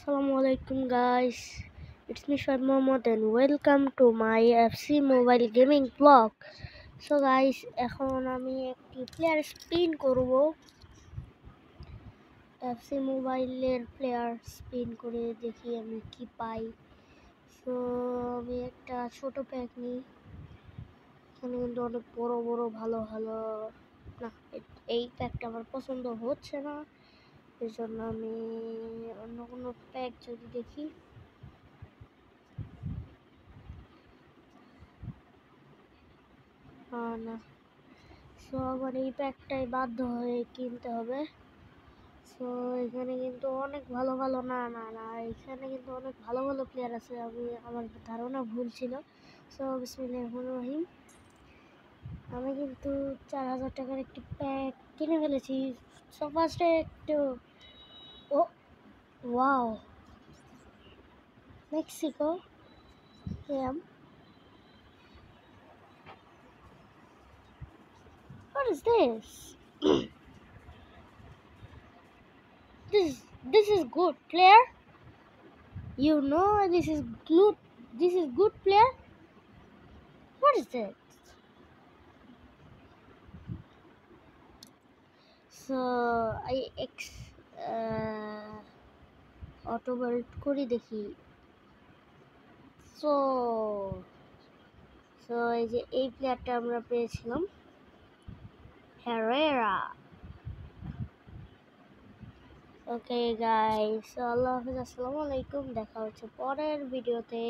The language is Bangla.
Assalamualaikum guys, it's me Shad Mohammed and welcome to my FC mobile gaming vlog. So guys, এখন আমি একটি প্লেয়ার স্পিন করব। FC মোবাইলের প্লেয়ার স্পিন করে দেখি আমি কি পাই। সো আমি একটা ছোট প্যাক নিই। এখানে কিন্তু অনেক বড় বড় ভালো ভালো না, এই প্যাকটা আমার পছন্দ হচ্ছে না, এর জন্য আমি অন্য কোনো প্যাক যদি দেখি। না, সো আমার এই প্যাকটাই বাধ্য হয়ে কিনতে হবে। সো এখানে কিন্তু অনেক ভালো ভালো না না না এখানে কিন্তু অনেক ভালো ভালো প্লেয়ার আছে, আমার ধারণা ভুল ছিল। সো বিসমিল্লাহির রহমানির রহিম, আমি কিন্তু 4000 টাকার একটি প্যাক কিনে ফেলেছি। সো ফার্স্টে একটু oh wow, Mexico um, what is this? this is good player, you know, this is good player. What is that? So I auto build করি দেখি। সো সো এই যে এই প্লেয়ারটা আমরা পেয়েছিলাম, হেরেরা। ওকে গাইস, আল্লাহ হাফেজ, আসসালামু আলাইকুম, দেখা হচ্ছে পরের ভিডিওতে।